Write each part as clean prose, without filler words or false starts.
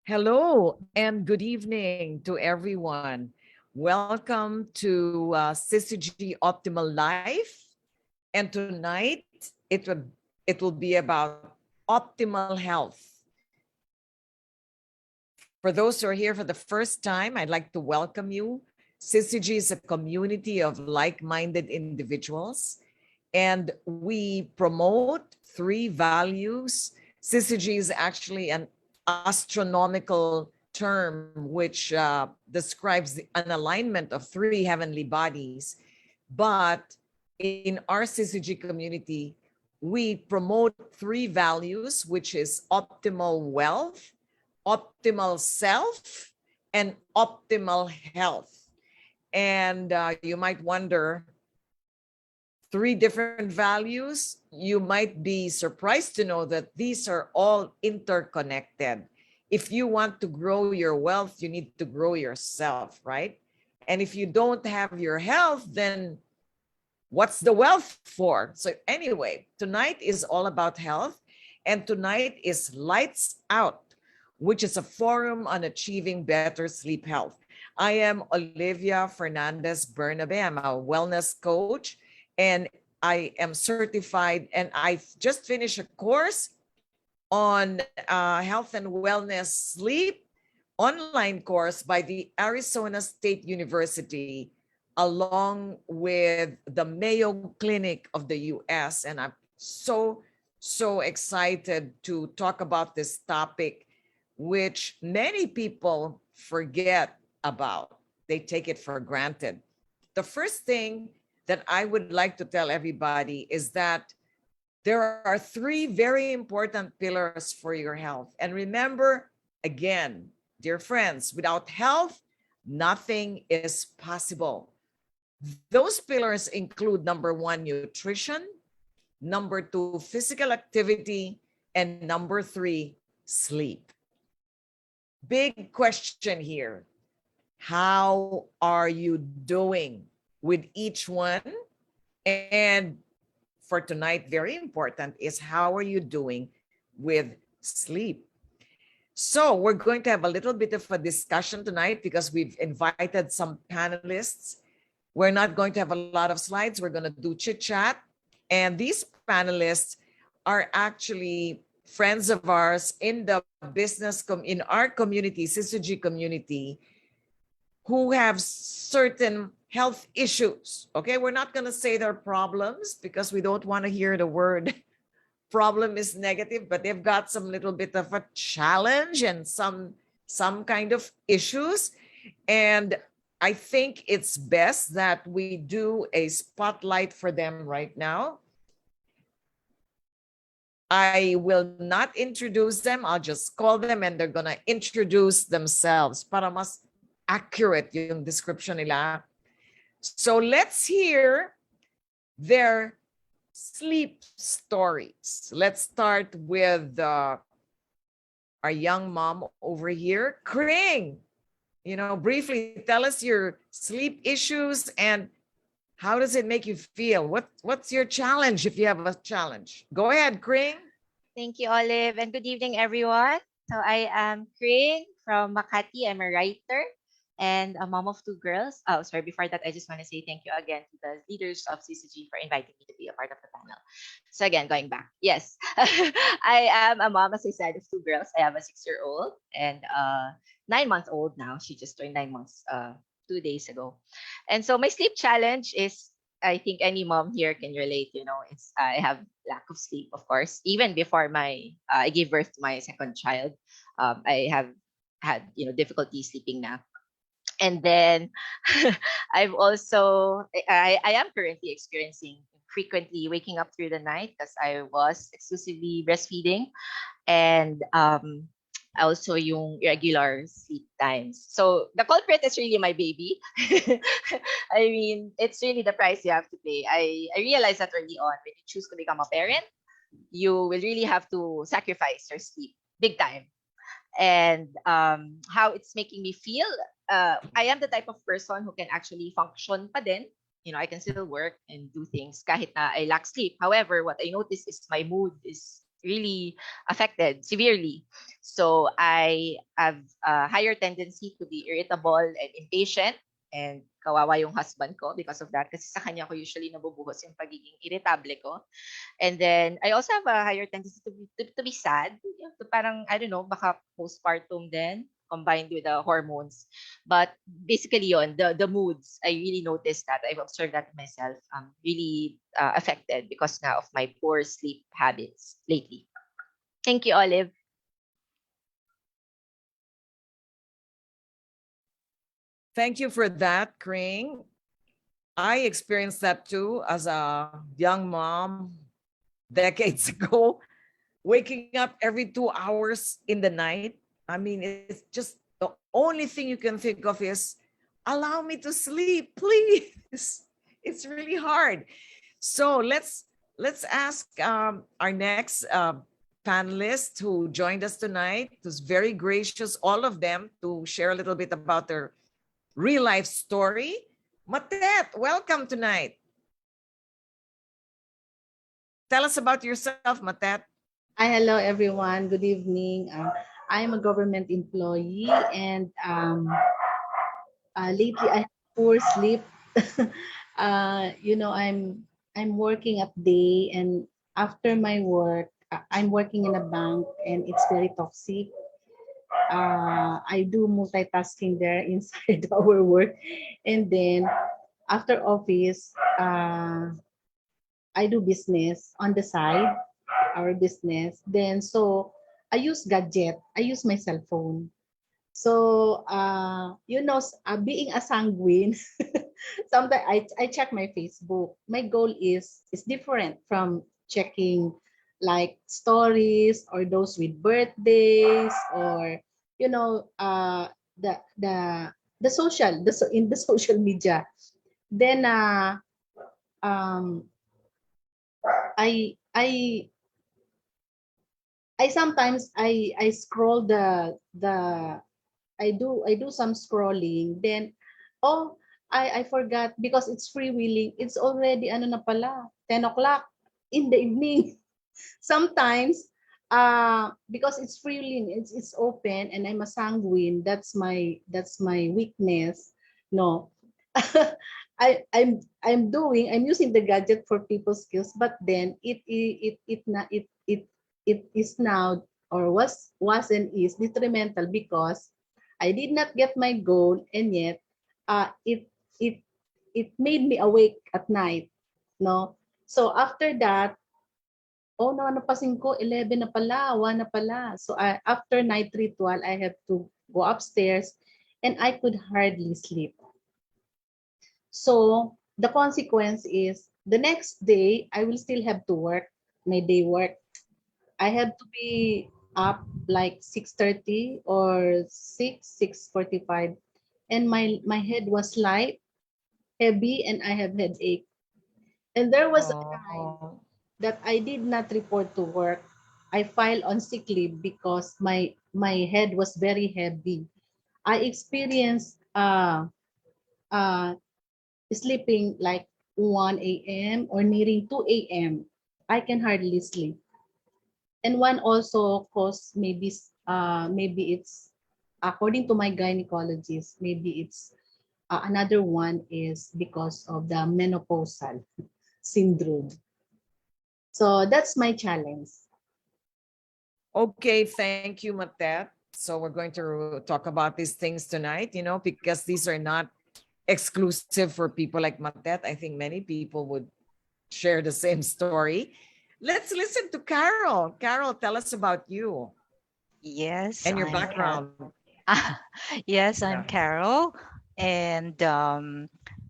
Hello and good evening to everyone. Welcome to CCG Optimal Life. And tonight it will be about optimal health. For those who are here for the first time, I'd like to welcome you. CCG is a community of like-minded individuals, and we promote three values. CCG is actually an astronomical term which describes an alignment of three heavenly bodies. But in our CCG community, we promote three values, which is optimal wealth, optimal self, and optimal health. And you might wonder, three different values, you might be surprised to know that these are all interconnected. If you want to grow your wealth, you need to grow yourself, right? And if you don't have your health, then what's the wealth for? So anyway, tonight is all about health, and tonight is Lights Out, which is a forum on achieving better sleep health. I am Olivia Fernandez Bernabe. I'm a wellness coach, and I am certified, and I just finished a course on health and wellness sleep online course by the Arizona State University, along with the Mayo Clinic of the US. And I'm so excited to talk about this topic, which many people forget about. They take it for granted. The first thing that I would like to tell everybody is that there are three very important pillars for your health. And remember, again, dear friends, without health, nothing is possible. Those pillars include number one, nutrition, number two, physical activity, and number three, sleep. Big question here. How are you doing with each one? And for tonight, very important is how are you doing with sleep? So we're going to have a little bit of a discussion tonight because we've invited some panelists. We're not going to have a lot of slides. We're going to do chit chat. And these panelists are actually friends of ours in the business, in our community, CCG community, who have certain health issues. Okay, we're not going to say they're problems because we don't want to hear the word problem is negative, but they've got some little bit of a challenge and some kind of issues. And I think it's best that we do a spotlight for them right now. I will not introduce them. I'll just call them and they're going to introduce themselves para mas accurate yung description nila. So let's hear their sleep stories. Let's start with our young mom over here, Kring. You know, briefly tell us your sleep issues and how does it make you feel? What's your challenge if you have a challenge? Go ahead, Kring. Thank you, Olive, and good evening, everyone. So I am Kring from Makati. I'm a writer and a mom of two girls. Oh, sorry, before that, I just want to say thank you again to the leaders of CCG for inviting me to be a part of the panel. So again, going back, yes, I am a mom, as I said, of two girls. I have a 6-year-old and 9 months old now. She just turned 9 months 2 days ago. And so my sleep challenge is, I think any mom here can relate. You know, it's I have lack of sleep, of course. Even before I gave birth to my second child, I have had difficulty sleeping now. And then I've also I am currently experiencing frequently waking up through the night because I was exclusively breastfeeding, and also yung irregular sleep times. So the culprit is really my baby. I mean, it's really the price you have to pay. I realized that early on, when you choose to become a parent, you will really have to sacrifice your sleep big time. And how it's making me feel, I am the type of person who can actually function pa din. You know, I can still work and do things kahit na I lack sleep. However, what I notice is my mood is really affected severely. So I have a higher tendency to be irritable and impatient, and kawawa yung husband ko because of that, kasi sa kanya ko usually nabubuhos yung pagiging irritable ko. And then I also have a higher tendency to be sad. To parang, I don't know, baka postpartum then combined with the hormones. But basically yon, the moods, I really noticed that. I've observed that myself, really affected because now of my poor sleep habits lately. Thank you, Olive. Thank you for that, Kring. I experienced that too as a young mom decades ago, waking up every 2 hours in the night. I mean, it's just the only thing you can think of is allow me to sleep, please. It's really hard. So let's ask our next panelist who joined us tonight. It was very gracious, all of them, to share a little bit about their real life story. Matet, welcome tonight. Tell us about yourself, Matet. Hi, hello everyone. Good evening. I'm a government employee, and lately I have poor sleep. I'm working at day, and after my work, I'm working in a bank, and it's very toxic. I do multitasking there inside our work, and then after office, I do business on the side, our business. Then so I use gadget. I use my cell phone. So being a sanguine, sometimes I check my Facebook. My goal is different from checking like stories or those with birthdays, or you know uh the the in the social media. Then um I sometimes I scroll the I do some scrolling, then oh, I forgot because it's freewheeling. It's already ano na pala, 10 o'clock in the evening. Sometimes because it's freewheeling, it's open, and I'm a sanguine. That's my weakness. No. I'm using the gadget for people skills, but then it is now, or was and is detrimental, because I did not get my goal, and yet it it it made me awake at night. No, so after that, oh no, ano pa 5, 11 na pala, 1 na pala. So after night ritual, I have to go upstairs, and I could hardly sleep. So the consequence is the next day I will still have to work my day work. I have to be up like 6:30 or 6:45, and my head was light, heavy, and I have headache. And there was a time Oh, that I did not report to work. I filed on sick leave because my head was very heavy. I experienced uh sleeping like 1 a.m. or nearing 2 a.m. I can hardly sleep. And one also cause, maybe it's, according to my gynecologist, maybe it's, another one is because of the menopausal syndrome. So that's my challenge. okay. Thank you, Matet. So we're going to talk about these things tonight, because these are not exclusive for people like Matet. I think many people would share the same story. Let's listen to Carol. Carol, tell us about you Yes, and your I'm Carol. background. Yes, I'm Yeah. Carol, and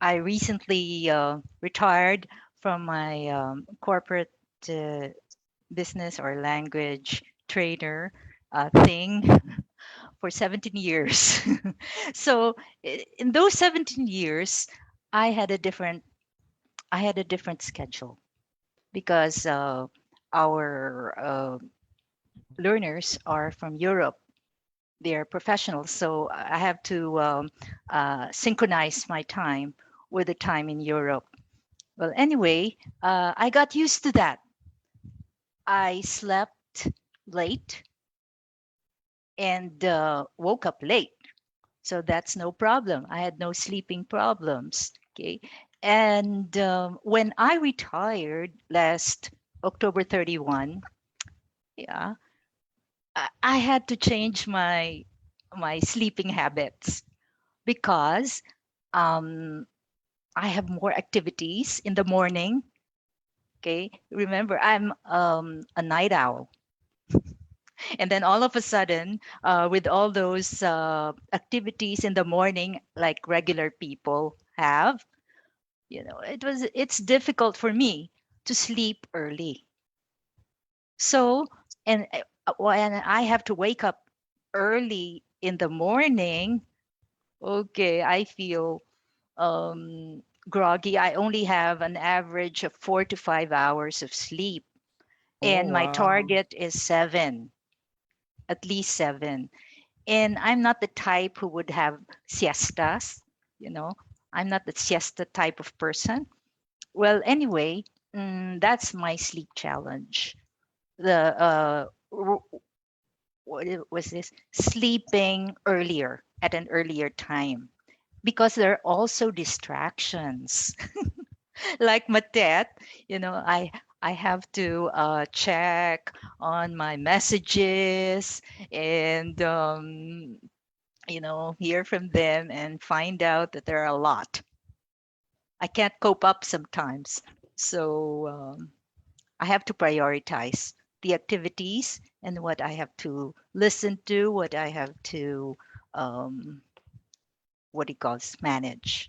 I recently retired from my corporate uh, business or language trainer thing for 17 years. So in those 17 years, I had a different I had a different schedule because our learners are from Europe. They're professionals, so I have to synchronize my time with the time in Europe. Well, anyway, I got used to that. I slept ate late and woke up late. So that's no problem. I had no sleeping problems. Okay. And when I retired last October 31, yeah, I had to change my sleeping habits because um, I have more activities in the morning. Okay. Remember, I'm a night owl. And then all of a sudden, with all those activities in the morning, like regular people have, it's difficult for me to sleep early. So, and when I have to wake up early in the morning, okay, I feel groggy. I only have an average of 4 to 5 hours of sleep, Oh, and my wow. target is 7, at least 7. And I'm not the type who would have siestas, you know. I'm not the siesta type of person. Well, anyway, that's my sleep challenge. The was this sleeping earlier at an earlier time because there are also distractions like Matet. I have to check on my messages and hear from them and find out that there are a lot. I can't cope up sometimes. So I have to prioritize the activities and what I have to listen to, what I have to, um, what he calls, manage.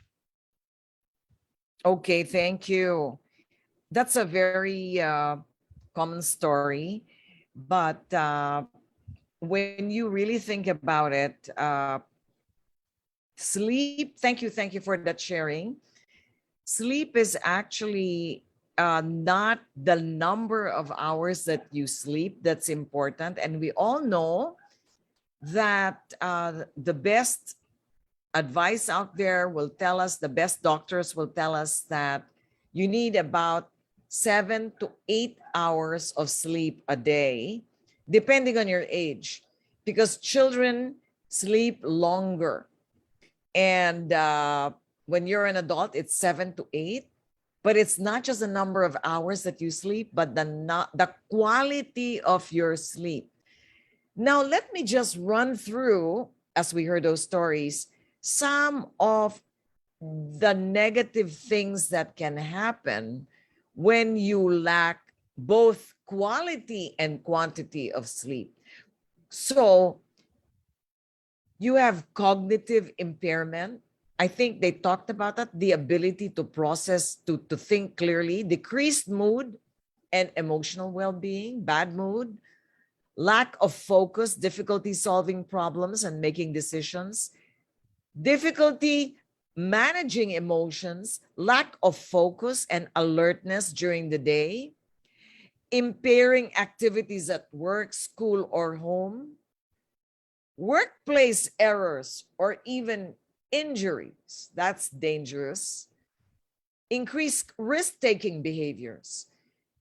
Okay, thank you. That's a very common story, but when you really think about it, sleep, thank you for that sharing. Sleep is actually not the number of hours that you sleep that's important. And we all know that the best advice out there will tell us, the best doctors will tell us that you need about 7 to 8 hours of sleep a day, depending on your age, because children sleep longer. And when you're an adult, it's 7 to 8. But it's not just the number of hours that you sleep, but the quality of your sleep. Now, let me just run through, as we heard those stories, some of the negative things that can happen when you lack both quality and quantity of sleep. So you have cognitive impairment. I think they talked about that, the ability to process, to think clearly, decreased mood and emotional well-being, bad mood, lack of focus, difficulty solving problems and making decisions, difficulty managing emotions, lack of focus and alertness during the day, impairing activities at work, school, or home, workplace errors, or even injuries. That's dangerous. Increased risk-taking behaviors.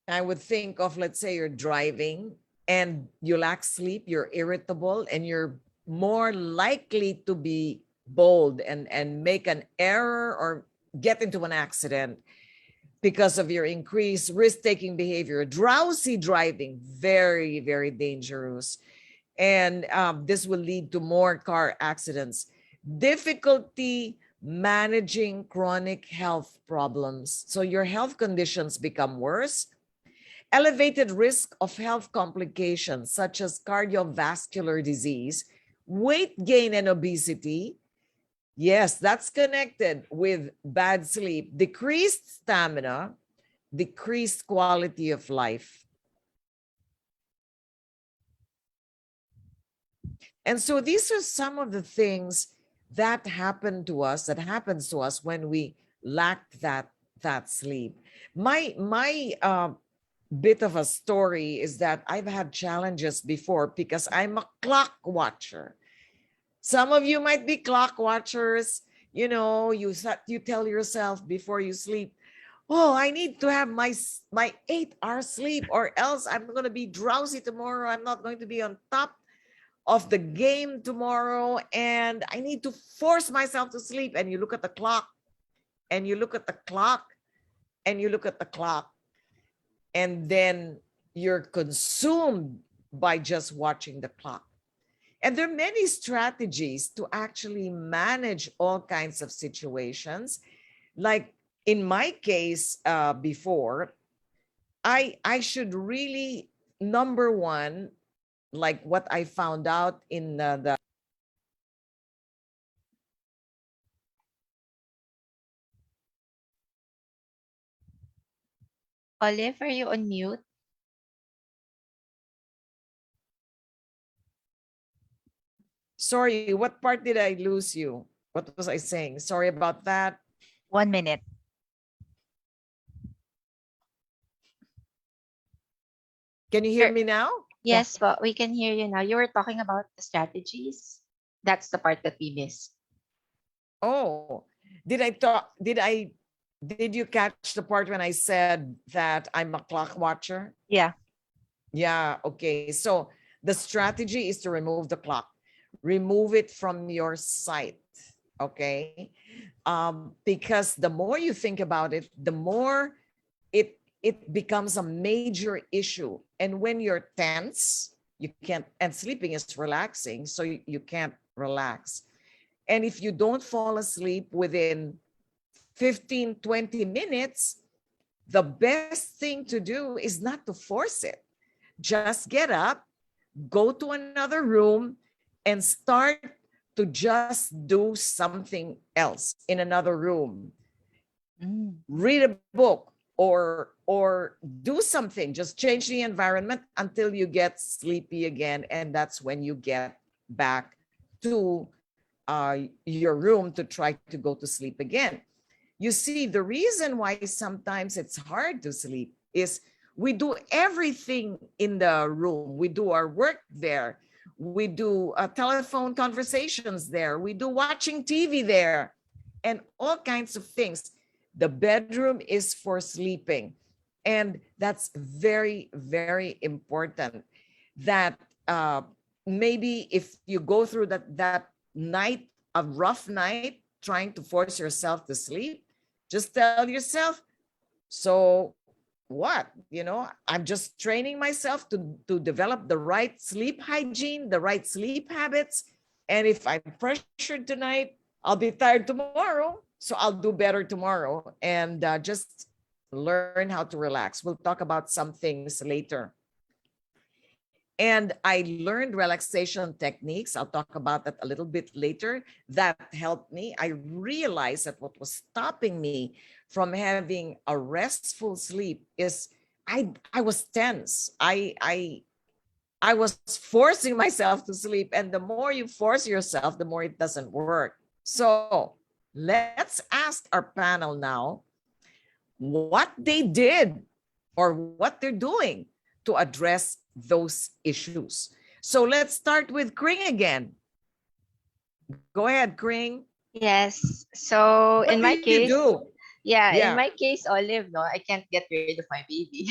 I would think of, let's say you're driving and you lack sleep, you're irritable, and you're more likely to be bold and make an error or get into an accident because of your increased risk-taking behavior. Drowsy driving, very, very dangerous. And this will lead to more car accidents. Difficulty managing chronic health problems. So your health conditions become worse. Elevated risk of health complications such as cardiovascular disease, weight gain, and obesity. Yes, that's connected with bad sleep, decreased stamina, decreased quality of life. And so these are some of the things that happen to us, that happens to us when we lack that sleep. My bit of a story is that I've had challenges before because I'm a clock watcher. Some of you might be clock watchers. You tell yourself before you sleep, oh, I need to have my 8 hour sleep, or else I'm going to be drowsy tomorrow. I'm not going to be on top of the game tomorrow, and I need to force myself to sleep. And you look at the clock, and you look at the clock, and you look at the clock, and then you're consumed by just watching the clock. And there are many strategies to actually manage all kinds of situations. Like in my case, before, I should really, number one, like what I found out in the Olive, are you on mute? sorry, what part did I lose you? What was I saying? Sorry about that. 1 minute. Can you hear me now? Yes, but we can hear you now. You were talking about the strategies. That's the part that we missed. Oh, did you catch the part when I said that I'm a clock watcher? Yeah. Yeah, okay. So the strategy is to remove the clock. Remove it from your sight, okay? Because the more you think about it, the more it becomes a major issue. And when you're tense, you can't, and sleeping is relaxing, so you can't relax. And if you don't fall asleep within 15, 20 minutes, the best thing to do is not to force it. Just get up, go to another room, and start to just do something else in another room. Read a book, or do something. Just change the environment until you get sleepy again, and that's when you get back to your room to try to go to sleep again. You see, the reason why sometimes it's hard to sleep is we do everything in the room. We do our work there. We do telephone conversations there. We do watching TV there, and all kinds of things. The bedroom is for sleeping. And that's very, very important that maybe if you go through that night, a rough night, trying to force yourself to sleep, just tell yourself, so what? I'm just training myself to develop the right sleep hygiene, the right sleep habits. And if I'm pressured tonight, I'll be tired tomorrow. So I'll do better tomorrow, and just learn how to relax. We'll talk about some things later. And I learned relaxation techniques. I'll talk about that a little bit later. That helped me. I realized that what was stopping me from having a restful sleep is I was tense. I was forcing myself to sleep. And the more you force yourself, the more it doesn't work. So let's ask our panel now what they did or what they're doing to address those issues. So let's start with Kring again. Go ahead, Kring. Yes. So What in my did you case, do? in my case, Olive, no, I can't get rid of my baby.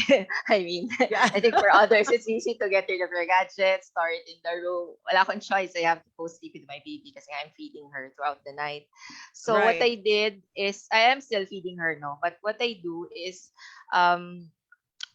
I mean, Yeah. I think for others, it's easy to get rid of your gadgets, store it in the room. Wala akong choice. I have to go sleep with my baby because I'm feeding her throughout the night. So what Right. I did is, I am still feeding her, no, but what I do is, um,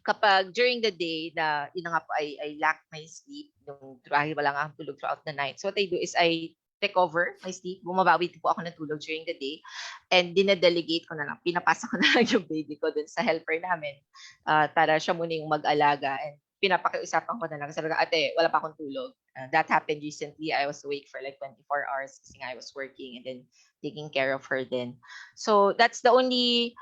kapag during the day na, yun na nga po, I lack my sleep, yung dahil wala nga akong tulog throughout the night. So what I do is I recover my sleep, bumabawi po ako ng tulog during the day, and dinadelegate ko na lang, pinapasa ko na lang yung baby ko dun sa helper namin, para siya muna yung mag-alaga, and pinapakiusapan ko na lang, sabi ko, ate, wala pa akong tulog. That happened recently. I was awake for like 24 hours kasi nga I was working and then taking care of her then. So that's the only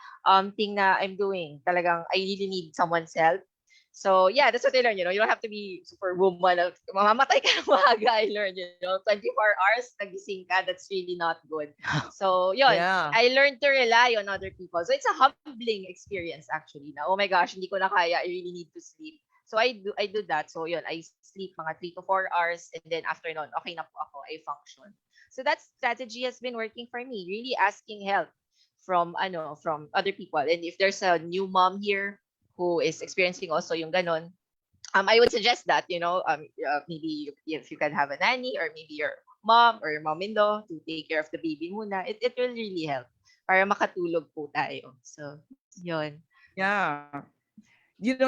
thing na I'm doing. Talagang I really need someone's help. So yeah, that's what I learned. You don't have to be super woman. Mamamatay ka ng maaga, I learned. 24 hours nagising ka, that's really not good. So yun, Yeah. I learned to rely on other people. So it's a humbling experience actually. Na oh my gosh, hindi ko na kaya. I really need to sleep. So I do that. So yun, I sleep mga 3 to 4 hours, and then after nun, okay na po ako, I function. So that strategy has been working for me, really asking help from other people. And if there's a new mom here who is experiencing also yung ganon, I would suggest that, maybe if you can have a nanny or maybe your mom or your mom-in-law to take care of the baby muna, it will really help para makatulog po tayo. So, yun. Yeah.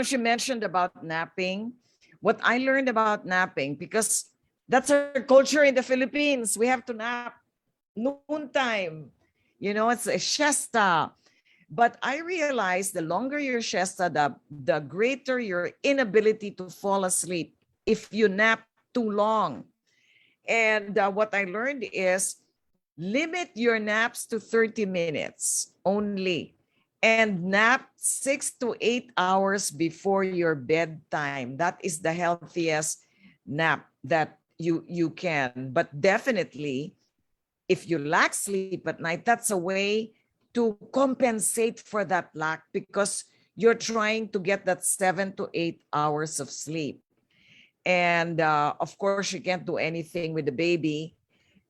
She mentioned about napping. What I learned about napping, because that's our culture in the Philippines. We have to nap noontime. It's a siesta. But I realized the longer your siesta, the greater your inability to fall asleep if you nap too long. And what I learned is limit your naps to 30 minutes only, and nap 6 to 8 hours before your bedtime. That is the healthiest nap that you can. But definitely, if you lack sleep at night, that's a way to compensate for that lack, because you're trying to get that 7 to 8 hours of sleep. And of course, you can't do anything with the baby.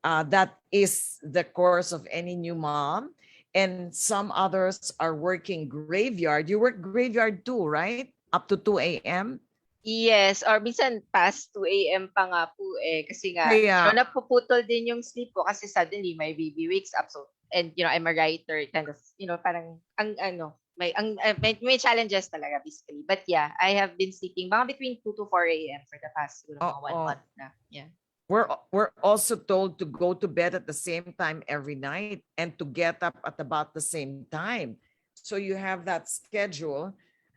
That is the course of any new mom. And some others are working graveyard. You work graveyard too, right? Up to 2 a.m.? Yes, or minsan past 2 a.m. pa nga po kasi nga, Kaya, napuputol din yung sleep ko kasi suddenly my baby wakes up. So, and I'm a writer, kind of, parang, may challenges talaga basically. But yeah, I have been sleeping mga between 2 to 4 a.m. for the past, mga 1 month na. Yeah. we're also told to go to bed at the same time every night and to get up at about the same time. So you have that schedule.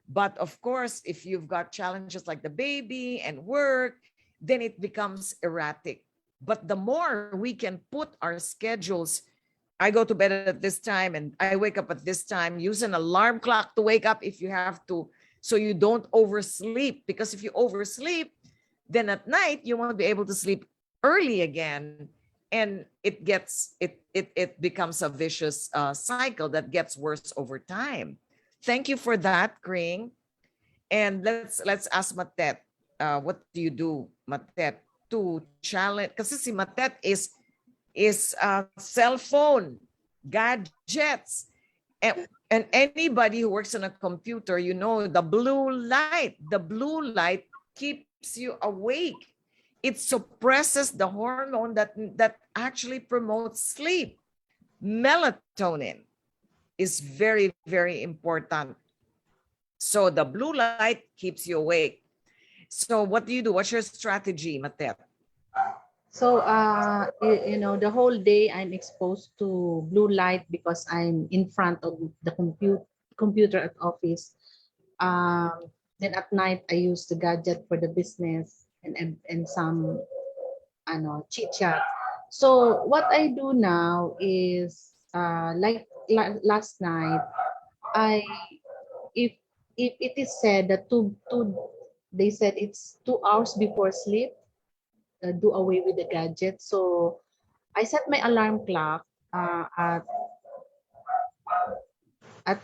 But of course, if you've got challenges like the baby and work, then it becomes erratic. But the more we can put our schedules, I go to bed at this time and I wake up at this time, use an alarm clock to wake up if you have to, so you don't oversleep. Because if you oversleep, then at night you won't be able to sleep early again, and it becomes a vicious cycle that gets worse over time. Thank you for that, Kring. And let's ask Matet. What do you do, Matet, to challenge? Kasi si Matet is cell phone, gadgets, and anybody who works on a computer, the blue light. The blue light keeps you awake. It suppresses the hormone that actually promotes sleep. Melatonin is very, very important. So the blue light keeps you awake. So what do you do? What's your strategy, Matet? So, the whole day I'm exposed to blue light because I'm in front of the computer at office. Then at night I use the gadget for the business and some chit chat. So what I do now is like last night, I if it is said that they said it's 2 hours before sleep, do away with the gadget. So I set my alarm clock at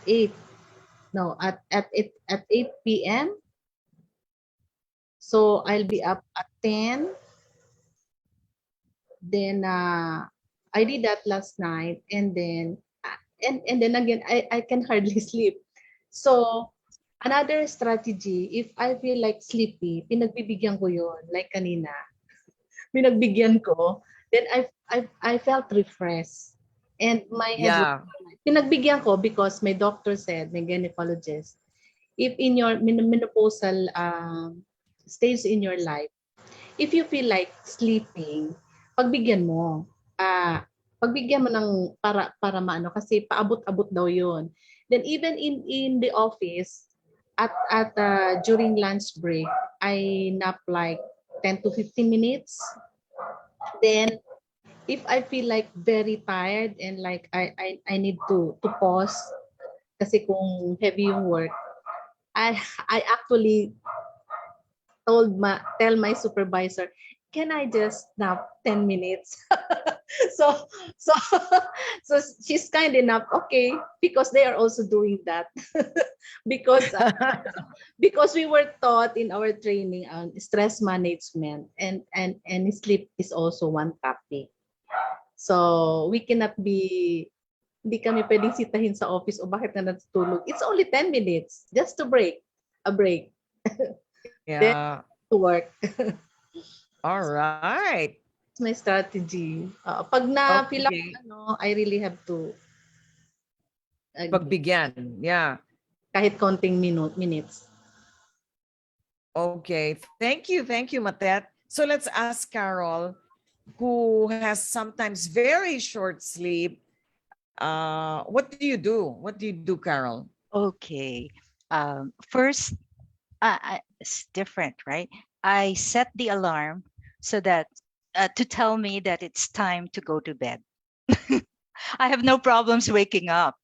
8 no at 8 p.m. So I'll be up at 10. Then I did that last night, and then again I can hardly sleep. So another strategy, if I feel like sleepy, pinagbibigyan ko yun. Like kanina, pinagbigyan ko, then I felt refreshed. And my head was, pinagbigyan ko because my doctor said, my gynecologist, if in your menopausal stage in your life, if you feel like sleeping, pagbigyan mo. Pagbigyan mo ng para maano, kasi paabot-abot daw 'yon. Then even in the office at during lunch break, I nap like 10 to 15 minutes. Then if I feel like very tired and like I need to pause kasi kung heavy yung work, I actually tell my supervisor, can I just nap 10 minutes? so so so she's kind enough, okay, because they are also doing that. because because we were taught in our training on stress management, and sleep is also one topic. So we cannot be Hindi kami pwedeng sitahin sa office o bakit na natutulog. It's only 10 minutes just to break. A break. Then Yeah. to work. All right. That's my strategy. Pag na-feel ako, Okay. I really have to Pagbigyan. Yeah. kahit konting minutes. Okay. Thank you. Thank you, Matet. So let's ask Carol, who has sometimes very short sleep. What do you do? What do you do, Carol? Okay. First, it's different, right? I set the alarm so that to tell me that it's time to go to bed. I have no problems waking up.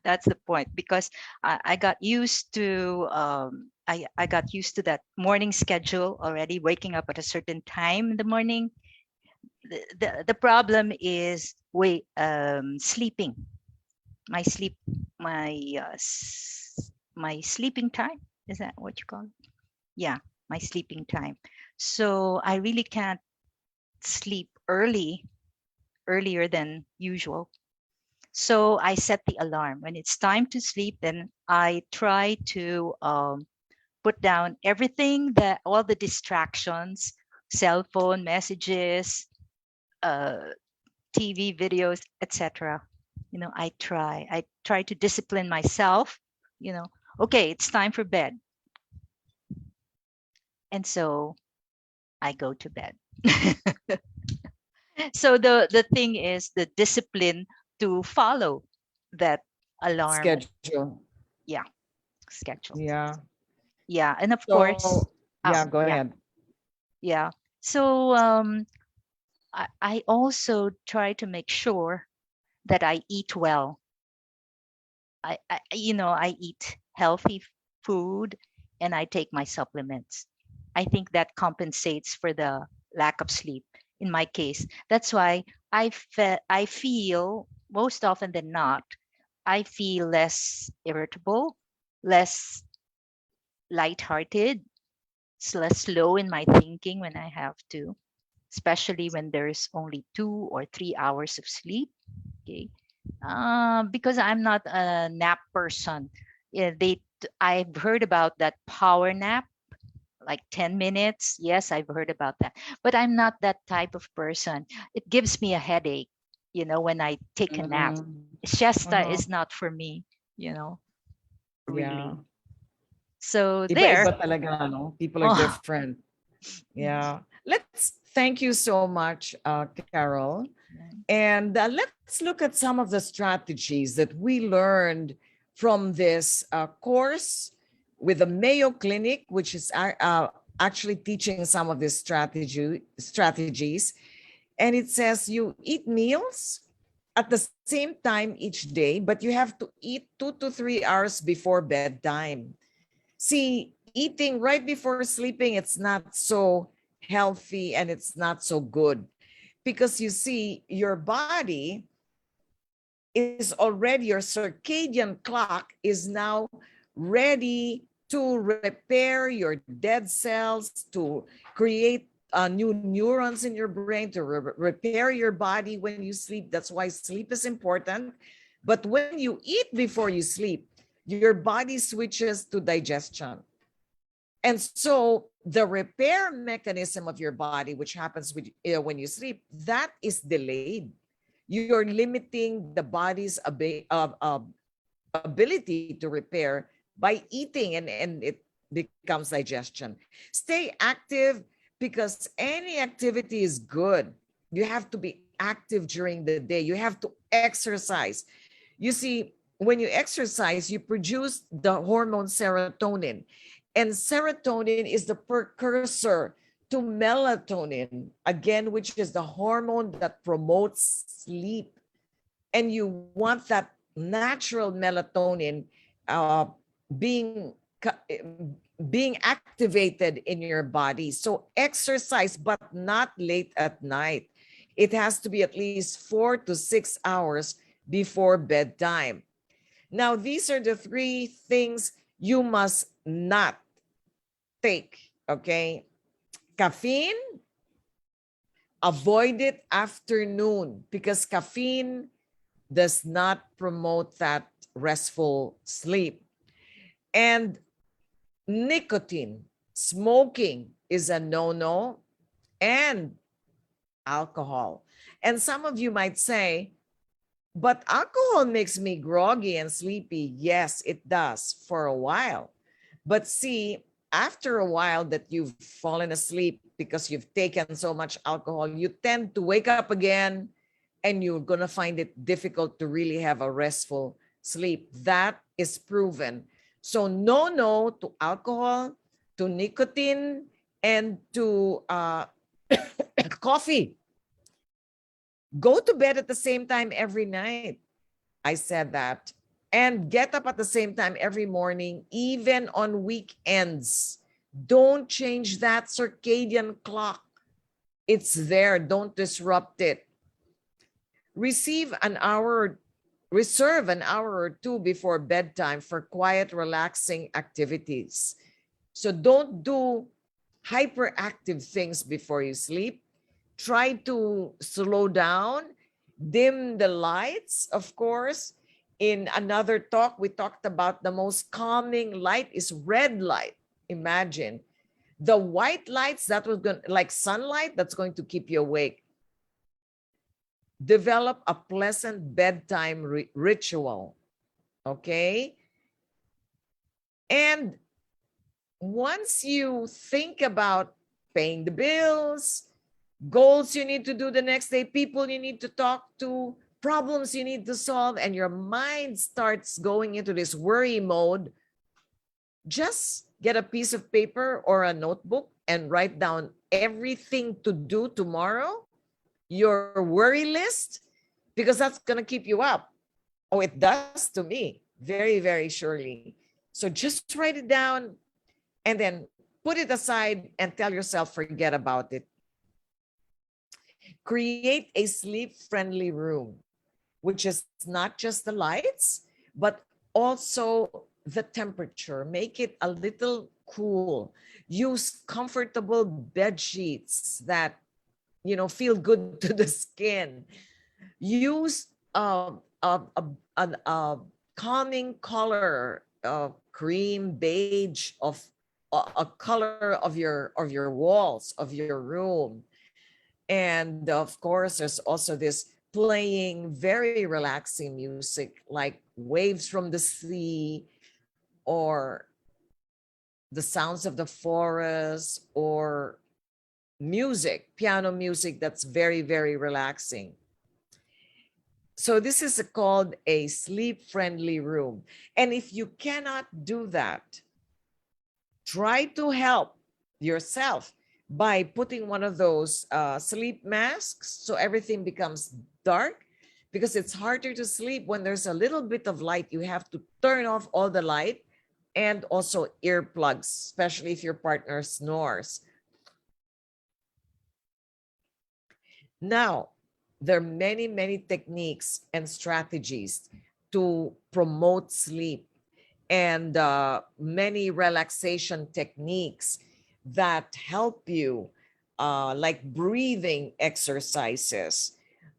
That's the point, because I got used to I got used to that morning schedule already, waking up at a certain time in the morning. The problem is sleeping. My sleep my my sleeping time, is that what you call it? Yeah, my sleeping time. So I really can't sleep earlier than usual. So I set the alarm. When it's time to sleep, then I try to put down everything, that all the distractions, cell phone messages, uh, TV videos, etc. I try to discipline myself. You know, okay, it's time for bed, and so I go to bed. So the thing is the discipline to follow that alarm, Schedule. yeah, schedule. Yeah. Yeah, and of course, So, yeah, go yeah, ahead. yeah. So I also try to make sure that I eat well. I eat healthy food, and I take my supplements. I think that compensates for the lack of sleep in my case. That's why I feel most often than not, I feel less irritable, less lighthearted, less slow in my thinking when I have to, especially when there's only 2 or 3 hours of sleep. Okay, because I'm not a nap person. Yeah, I've heard about that power nap, like 10 minutes. Yes, I've heard about that. But I'm not that type of person. It gives me a headache, when I take a nap. Mm, Siesta uh-huh. is not for me, you know, Yeah. really. So there. Iba-iba talaga, no? People are Oh, different. Yeah. Let's thank you so much, Carol. And let's look at some of the strategies that we learned from this course with the Mayo Clinic, which is actually teaching some of these strategies. And it says you eat meals at the same time each day, but you have to eat 2 to 3 hours before bedtime. See, eating right before sleeping, it's not so healthy and it's not so good because you see, your body is already, your circadian clock is now ready to repair your dead cells, to create new neurons in your brain, to repair your body when you sleep. That's why sleep is important. But when you eat before you sleep, your body switches to digestion. And so the repair mechanism of your body, which happens when you sleep, that is delayed. You're limiting the body's ability to repair by eating, and it becomes digestion. Stay active because any activity is good. You have to be active during the day. You have to exercise. You see, when you exercise, you produce the hormone serotonin. And serotonin is the precursor to melatonin, again, which is the hormone that promotes sleep. And you want that natural melatonin uh, being being activated in your body. So exercise, but not late at night. It has to be at least 4 to 6 hours before bedtime. Now, these are the three things you must not take, okay? Caffeine, avoid it afternoon because caffeine does not promote that restful sleep. And nicotine, smoking is a no-no, and alcohol. And some of you might say, but alcohol makes me groggy and sleepy. Yes, it does for a while. But see, after a while that you've fallen asleep because you've taken so much alcohol, you tend to wake up again and you're going to find it difficult to really have a restful sleep. That is proven. So no to alcohol, to nicotine, and to coffee. Go to bed at the same time every night. I said that. And get up at the same time every morning, even on weekends. Don't change that circadian clock. It's there. Don't disrupt it. Reserve an hour or two before bedtime for quiet, relaxing activities. So don't do hyperactive things before you sleep. Try to slow down, dim the lights, of course. In another talk, we talked about the most calming light is red light. Imagine the white lights that was going, like sunlight, that's going to keep you awake. Develop a pleasant bedtime ritual, okay? And once you think about paying the bills, goals you need to do the next day, people you need to talk to, problems you need to solve, and your mind starts going into this worry mode, just get a piece of paper or a notebook and write down everything to do tomorrow, your worry list, because that's going to keep you up. Oh, it does to me, very, very surely. So just write it down and then put it aside and tell yourself, forget about it. Create a sleep-friendly room, which is not just the lights, but also the temperature. Make it a little cool. Use comfortable bed sheets that, you know, feel good to the skin. Use a calming color, cream, beige, of a color of your walls of your room. And of course, there's also this playing very relaxing music like waves from the sea, or the sounds of the forest, or music, piano music that's very, very relaxing. So this is called a sleep-friendly room. And if you cannot do that, try to help yourself by putting one of those sleep masks so everything becomes dark, because it's harder to sleep when there's a little bit of light. You have to turn off all the light, and also earplugs, especially if your partner snores. Now, there are many, many techniques and strategies to promote sleep, and many relaxation techniques that help you, like breathing exercises,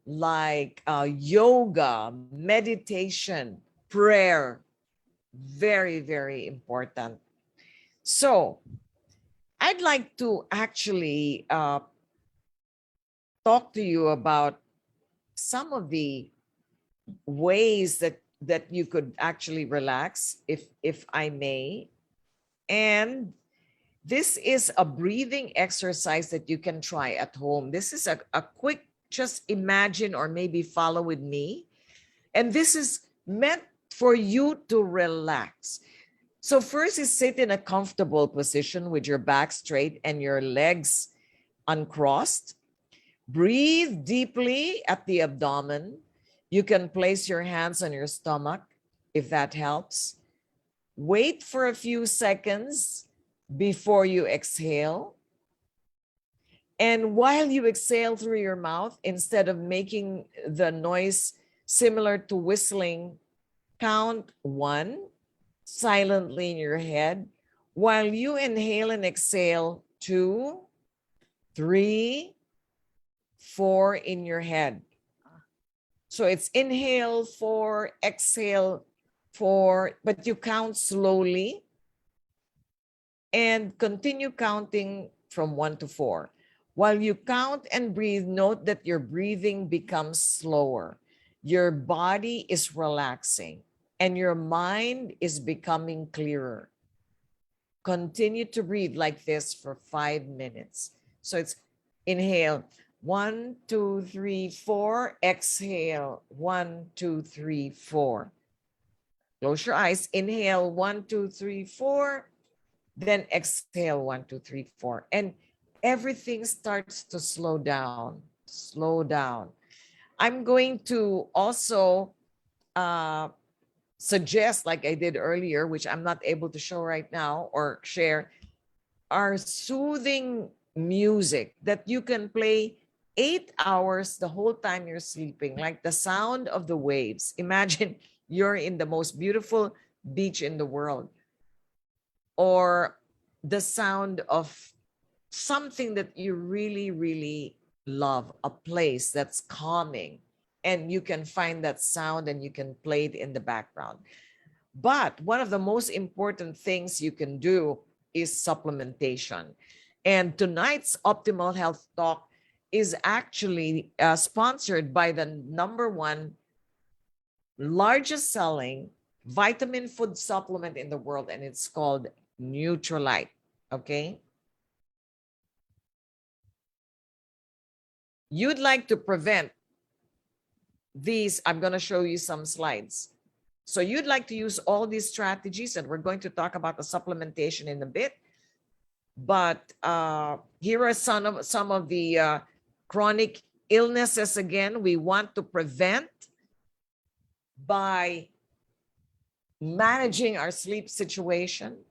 like yoga, meditation, prayer. Very, very important. So I'd like to actually talk to you about some of the ways that you could actually relax, if I may. And this is a breathing exercise that you can try at home. This is a quick, just imagine or maybe follow with me. And this is meant for you to relax. So first is sit in a comfortable position with your back straight and your legs uncrossed. Breathe deeply at the abdomen. You can place your hands on your stomach if that helps. Wait for a few seconds before you exhale. And while you exhale through your mouth, instead of making the noise similar to whistling, count 1 silently in your head, while you inhale and exhale 2, 3, 4 in your head. So it's inhale 4, exhale 4, but you count slowly and continue counting from 1 to 4. While you count and breathe, note that your breathing becomes slower. Your body is relaxing and your mind is becoming clearer. Continue to breathe like this for 5 minutes. So it's inhale, 1, 2, 3, 4. Exhale, 1, 2, 3, 4. Close your eyes. Inhale, 1, 2, 3, 4. Then exhale, 1, 2, 3, 4. And everything starts to slow down, slow down. I'm going to also suggest, like I did earlier, which I'm not able to show right now or share, are soothing music that you can play 8 hours the whole time you're sleeping, like the sound of the waves. Imagine you're in the most beautiful beach in the world, or the sound of something that you really, really love, a place that's calming, and you can find that sound and you can play it in the background. But one of the most important things you can do is supplementation. And tonight's Optimal Health Talk is actually sponsored by the #1 largest selling vitamin food supplement in the world, and it's called Nutrilite. Okay. You'd like to prevent these. I'm going to show you some slides. So you'd like to use all these strategies, and we're going to talk about the supplementation in a bit. But here are some of the chronic illnesses again we want to prevent by managing our sleep situation.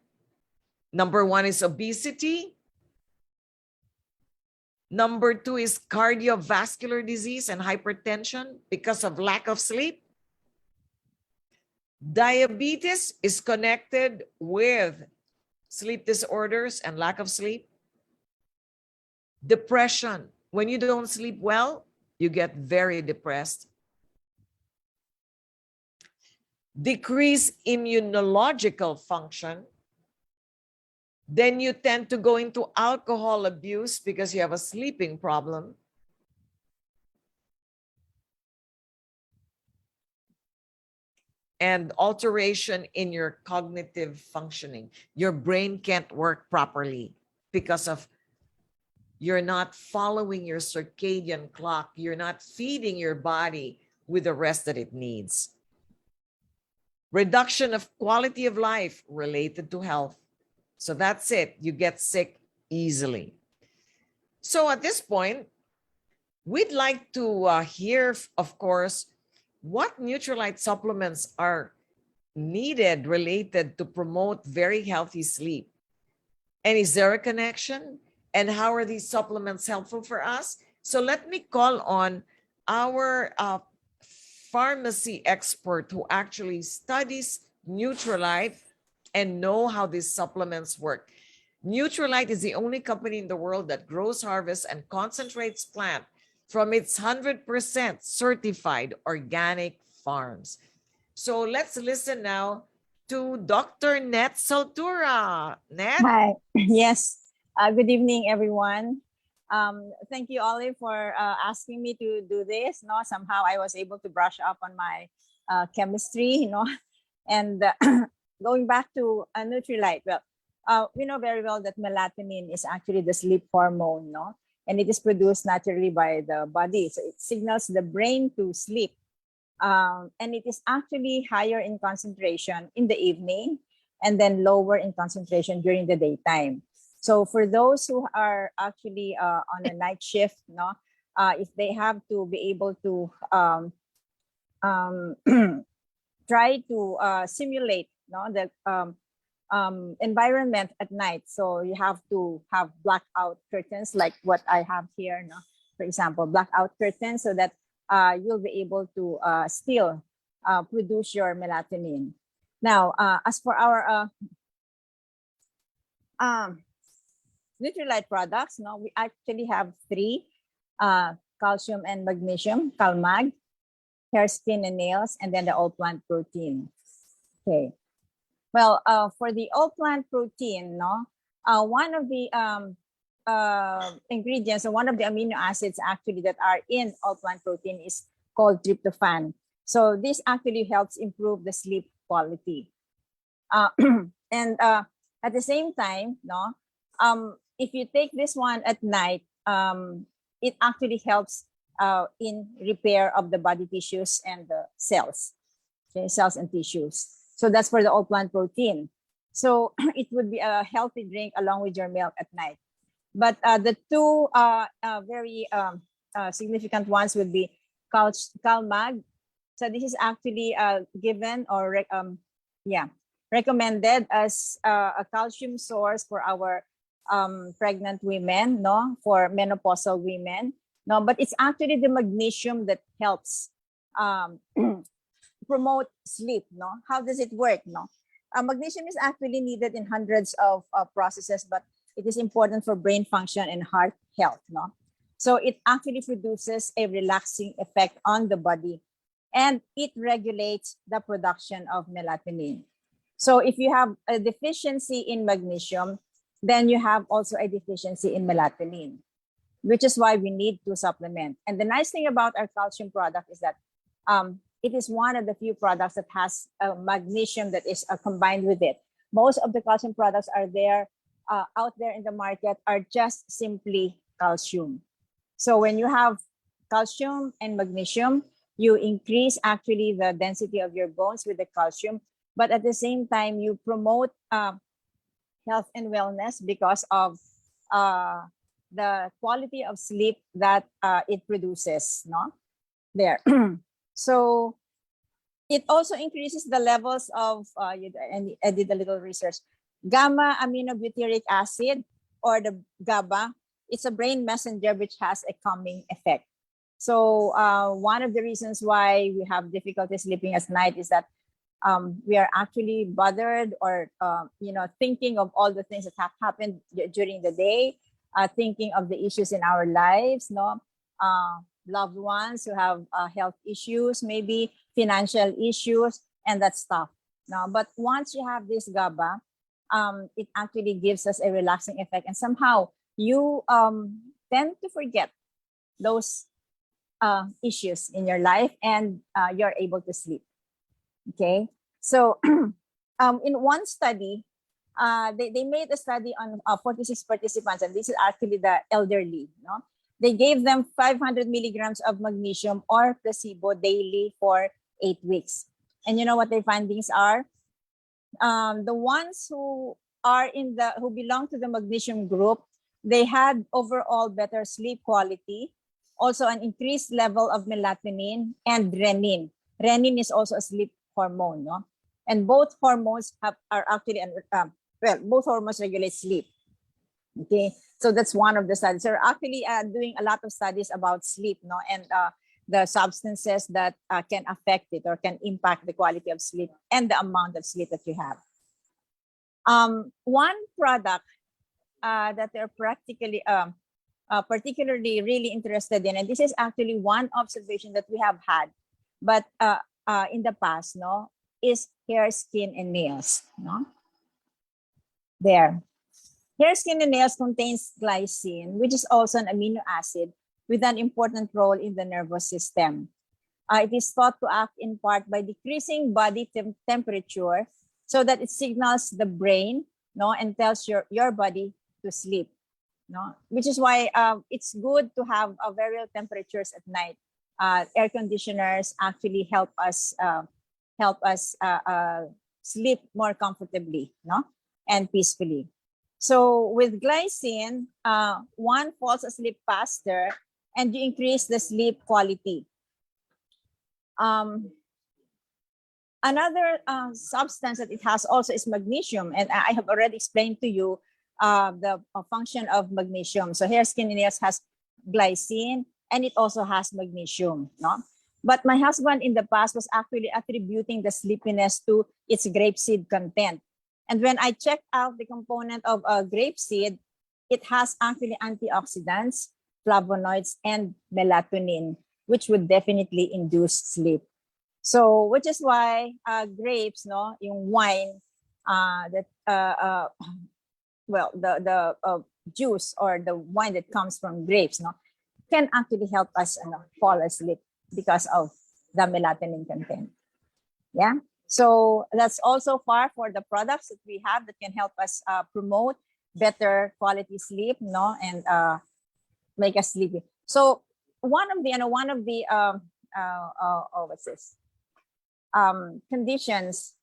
#1 is obesity. #2 is cardiovascular disease and hypertension because of lack of sleep. Diabetes is connected with sleep disorders and lack of sleep. Depression, when you don't sleep well, you get very depressed. Decreased immunological function, then you tend to go into alcohol abuse because you have a sleeping problem. And alteration in your cognitive functioning. Your brain can't work properly because of you're not following your circadian clock. You're not feeding your body with the rest that it needs. Reduction of quality of life related to health. So that's it. You get sick easily. So at this point, we'd like to hear, of course, what Nutrilite supplements are needed related to promote very healthy sleep. And is there a connection? And how are these supplements helpful for us? So let me call on our pharmacy expert who actually studies Nutrilite and know how these supplements work. Nutrilite is the only company in the world that grows, harvests, and concentrates plant from its 100% certified organic farms. So let's listen now to Dr. Net Saltura. Net? Hi. Yes. Good evening, everyone. Thank you, Olive, for asking me to do this. No, somehow I was able to brush up on my chemistry, and going back to Nutrilite. Well, we know very well that melatonin is actually the sleep hormone, no, and it is produced naturally by the body. So it signals the brain to sleep, and it is actually higher in concentration in the evening, and then lower in concentration during the daytime. So for those who are actually on a night shift, if they have to be able to try to simulate the environment at night. So you have to have blackout curtains like what I have here, for example, blackout curtains, so that you'll be able to still produce your melatonin. Now, as for our Nutrilite products, we actually have 3, calcium and magnesium, CalMag. hair, skin, and nails, and then the all plant protein. Okay. Well, for the all plant protein, no, one of the ingredients or one of the amino acids actually that are in all plant protein is called tryptophan. So this actually helps improve the sleep quality. And at the same time, no, if you take this one at night, it actually helps in repair of the body tissues and the cells, okay, cells and tissues. So that's for the all plant protein. So it would be a healthy drink along with your milk at night. But the two very significant ones would be CalMag. So this is actually given or recommended as a calcium source for our pregnant women, no, for menopausal women, no, but it's actually the magnesium that helps promote sleep, no. How does it work, no? Magnesium is actually needed in hundreds of processes, but it is important for brain function and heart health, no. So it actually produces a relaxing effect on the body, and it regulates the production of melatonin. So if you have a deficiency in magnesium, then you have also a deficiency in melatonin, which is why we need to supplement. And the nice thing about our calcium product is that it is one of the few products that has magnesium that is combined with it. Most of the calcium products are there out there in the market are just simply calcium. So when you have calcium and magnesium, you increase actually the density of your bones with the calcium, but at the same time you promote health and wellness because of the quality of sleep that it produces, no? There. So it also increases the levels of, and I did a little research, gamma aminobutyric acid, or the GABA. It's a brain messenger which has a calming effect. So one of the reasons why we have difficulty sleeping at night is that we are actually bothered or thinking of all the things that have happened during the day, thinking of the issues in our lives, no, loved ones who have health issues, maybe financial issues, and that stuff. No, but once you have this GABA, it actually gives us a relaxing effect, and somehow you tend to forget those issues in your life, and you're able to sleep. Okay, so in one study, they made a study on 46 participants, and this is actually the elderly. No, they gave them 500 milligrams of magnesium or placebo daily for 8 weeks, and you know what their findings are? The ones who belong to the magnesium group, they had overall better sleep quality, also an increased level of melatonin and renin. Renin is also a sleep hormone, no? And both hormones are actually both hormones regulate sleep. Okay, so that's one of the studies. They're actually doing a lot of studies about sleep, no, and the substances that can affect it or can impact the quality of sleep and the amount of sleep that you have. One product that they're particularly really interested in, and this is actually one observation that we have had, but in the past, no, is hair, skin, and nails. No, there. Hair, skin, and nails contains glycine, which is also an amino acid with an important role in the nervous system. It is thought to act in part by decreasing body temperature so that it signals the brain, no, and tells your body to sleep. No, which is why it's good to have very low temperatures at night. Air conditioners actually help us sleep more comfortably, no, and peacefully. So with glycine, one falls asleep faster, and you increase the sleep quality. Another substance that it has also is magnesium, and I have already explained to you the function of magnesium. So hair, skin, and nails has glycine, and it also has magnesium, no? But my husband in the past was actually attributing the sleepiness to its grapeseed content. And when I checked out the component of grapeseed, it has actually antioxidants, flavonoids, and melatonin. which would definitely induce sleep. So, which is why grapes, no, yung wine, that well, the juice or the wine that comes from grapes, no, can actually help us fall asleep because of the melatonin content. Yeah. So that's also far for the products that we have that can help us promote better quality sleep, no, and make us sleepy. So one of the what's this conditions,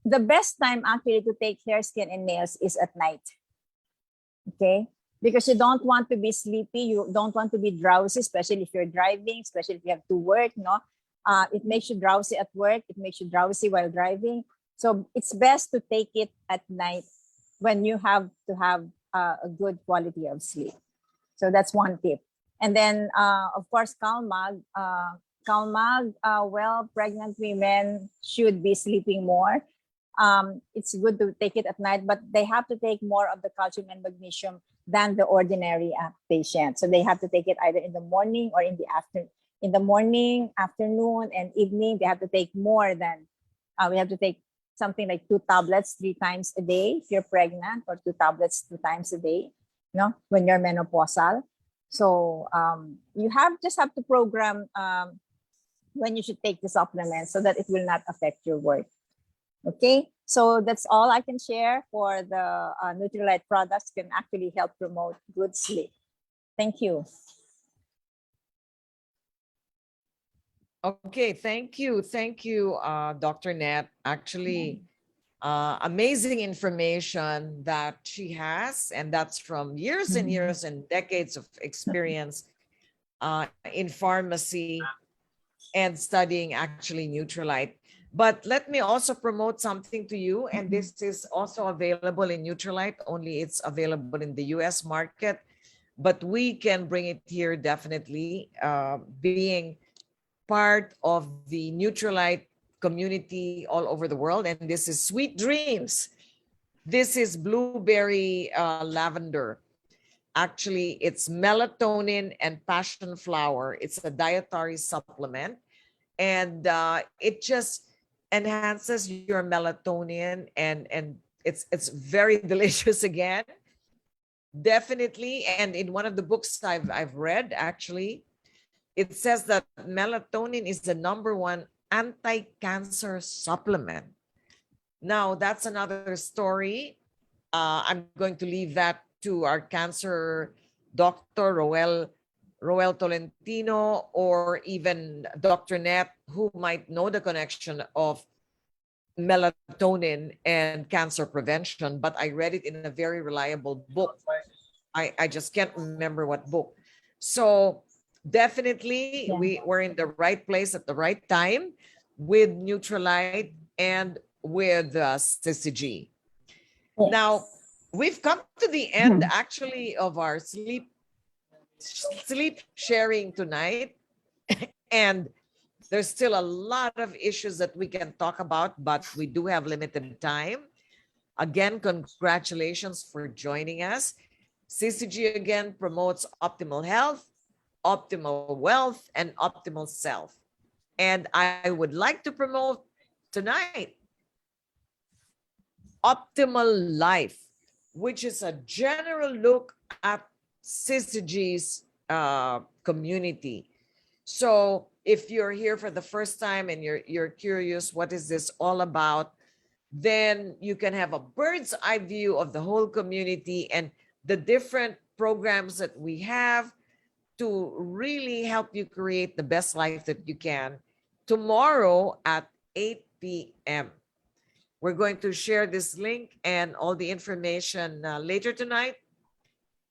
the best time actually to take hair, skin, and nails is at night. Okay, because you don't want to be sleepy, you don't want to be drowsy, especially if you're driving, especially if you have to work. No, it makes you drowsy at work. It makes you drowsy while driving. So it's best to take it at night when you have to have a good quality of sleep. So that's one tip. And then, of course, Calmag. Calmag, well, pregnant women should be sleeping more. It's good to take it at night, but they have to take more of the calcium and magnesium than the ordinary patient. So they have to take it either in the morning or in the afternoon. In the morning, afternoon, and evening, they have to take more than, we have to take something like 2 tablets 3 times a day if you're pregnant, or 2 tablets 2 times a day, when you're menopausal. So you just have to program when you should take the supplement so that it will not affect your work. Okay, so that's all I can share for the Nutrilite products can actually help promote good sleep. Thank you. Okay, thank you. Thank you, Dr. Nat. Actually, amazing information that she has, and that's from years and years and decades of experience in pharmacy and studying actually Nutrilite. But let me also promote something to you, and this is also available in Nutrilite, only it's available in the US market, but we can bring it here definitely, being part of the Nutrilite community all over the world. And this is Sweet Dreams. This is blueberry lavender. Actually, it's melatonin and passion flower. It's a dietary supplement, and it just enhances your melatonin, and it's very delicious again, definitely. And in one of the books I've read, actually, it says that melatonin is the #1 anti-cancer supplement. Now, that's another story. I'm going to leave that to our cancer doctor, Roel Tolentino, or even Dr. Net, who might know the connection of melatonin and cancer prevention. But I read it in a very reliable book. I just can't remember what book. So definitely, we're in the right place at the right time with Nutrilite and with CCG. Now, we've come to the end actually of our sleep sharing tonight, and there's still a lot of issues that we can talk about, but we do have limited time. Again, congratulations for joining us. CCG again promotes optimal health, optimal wealth, and optimal self. And I would like to promote tonight Optimal Life, which is a general look at CCG's community. So if you're here for the first time and you're curious, what is this all about? Then you can have a bird's eye view of the whole community and the different programs that we have to really help you create the best life that you can. Tomorrow at 8 p.m. We're going to share this link and all the information later tonight,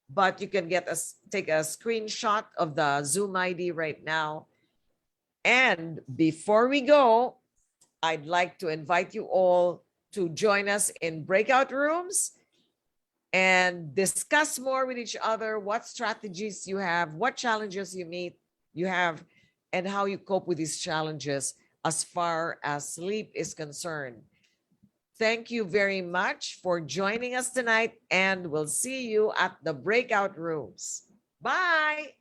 but you can take a screenshot of the Zoom ID right now. And before we go, I'd like to invite you all to join us in breakout rooms and discuss more with each other what strategies you have, what challenges you have, and how you cope with these challenges as far as sleep is concerned. Thank you very much for joining us tonight, and we'll see you at the breakout rooms. Bye.